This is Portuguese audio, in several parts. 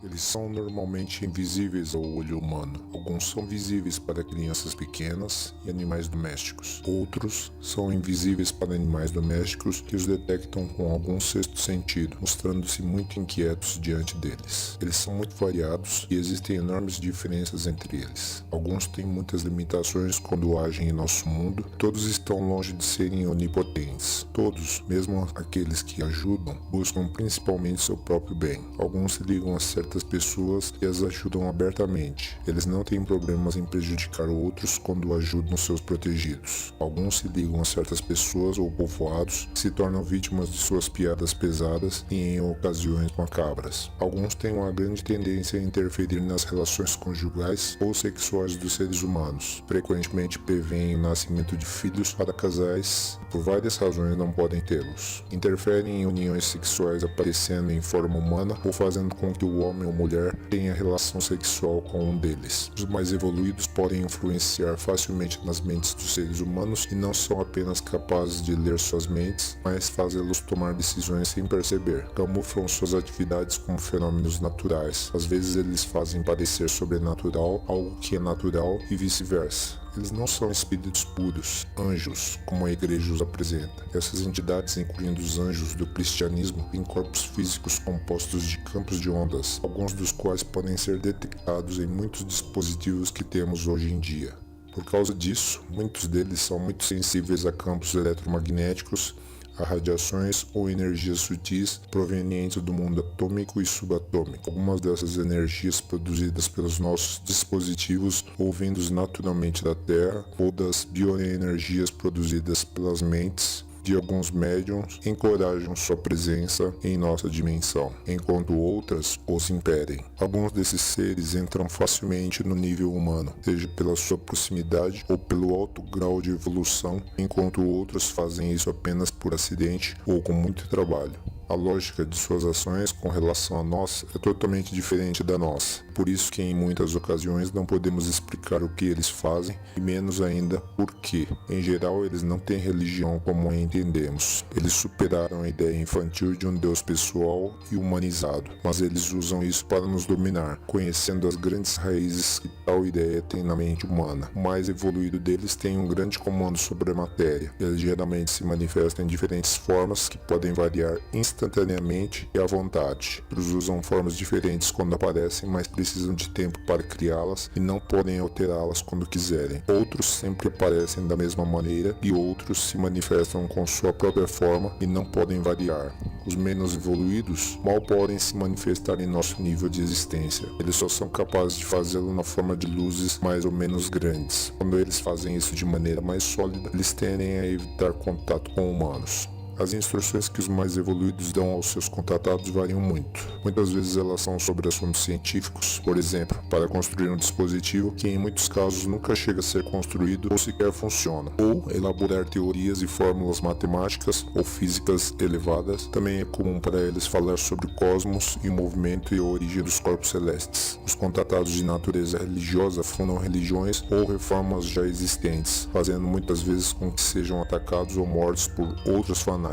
Eles são normalmente invisíveis ao olho humano. Alguns são visíveis para crianças pequenas e animais domésticos. Outros são invisíveis para animais domésticos que os detectam com algum sexto sentido, mostrando-se muito inquietos diante deles. Eles são muito variados e existem enormes diferenças entre eles. Alguns têm muitas limitações quando agem em nosso mundo. Todos estão longe de serem onipotentes. Todos, mesmo aqueles que ajudam, buscam principalmente seu próprio bem. Alguns se ligam a certas pessoas e as ajudam abertamente. Eles não têm problemas em prejudicar outros quando ajudam seus protegidos. Alguns se ligam a certas pessoas ou povoados e se tornam vítimas de suas piadas pesadas e em ocasiões macabras. Alguns têm uma grande tendência a interferir nas relações conjugais ou sexuais dos seres humanos. Frequentemente prevêem o nascimento de filhos para casais e por várias razões não podem tê-los. Interferem em uniões sexuais aparecendo em forma humana ou fazendo com que o homem ou mulher tenha relação sexual com um deles. Os mais evoluídos podem influenciar facilmente nas mentes dos seres humanos e não são apenas capazes de ler suas mentes, mas fazê-los tomar decisões sem perceber. Camuflam suas atividades como fenômenos naturais. Às vezes eles fazem parecer sobrenatural algo que é natural e vice-versa. Eles não são espíritos puros, anjos, como a igreja os apresenta. Essas entidades, incluindo os anjos do cristianismo, têm corpos físicos compostos de campos de ondas, alguns dos quais podem ser detectados em muitos dispositivos que temos hoje em dia. Por causa disso, muitos deles são muito sensíveis a campos eletromagnéticos, a radiações ou energias sutis provenientes do mundo atômico e subatômico. Algumas dessas energias produzidas pelos nossos dispositivos ou vindos naturalmente da Terra, ou das bioenergias produzidas pelas mentes de alguns médiums, encorajam sua presença em nossa dimensão, enquanto outras os impedem. Alguns desses seres entram facilmente no nível humano, seja pela sua proximidade ou pelo alto grau de evolução, enquanto outros fazem isso apenas por acidente ou com muito trabalho. A lógica de suas ações com relação a nós é totalmente diferente da nossa. Por isso que em muitas ocasiões não podemos explicar o que eles fazem e menos ainda por quê. Em geral, eles não têm religião como a entendemos. Eles superaram a ideia infantil de um Deus pessoal e humanizado, mas eles usam isso para nos dominar, conhecendo as grandes raízes que tal ideia tem na mente humana. O mais evoluído deles tem um grande comando sobre a matéria. Eles geralmente se manifestam em diferentes formas que podem variar instantaneamente e à vontade. Eles usam formas diferentes quando aparecem, mas precisam de tempo para criá-las e não podem alterá-las quando quiserem. Outros sempre aparecem da mesma maneira e outros se manifestam com sua própria forma e não podem variar. Os menos evoluídos mal podem se manifestar em nosso nível de existência. Eles só são capazes de fazê-lo na forma de luzes mais ou menos grandes. Quando eles fazem isso de maneira mais sólida, eles tendem a evitar contato com humanos. As instruções que os mais evoluídos dão aos seus contatados variam muito. Muitas vezes elas são sobre assuntos científicos, por exemplo, para construir um dispositivo que em muitos casos nunca chega a ser construído ou sequer funciona, ou elaborar teorias e fórmulas matemáticas ou físicas elevadas. Também é comum para eles falar sobre o cosmos e o movimento e a origem dos corpos celestes. Os contatados de natureza religiosa fundam religiões ou reformas já existentes, fazendo muitas vezes com que sejam atacados ou mortos por outros fanáticos.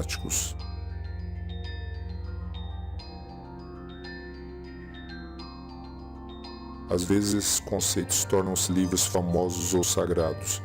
Às vezes esses conceitos tornam-se livros famosos ou sagrados,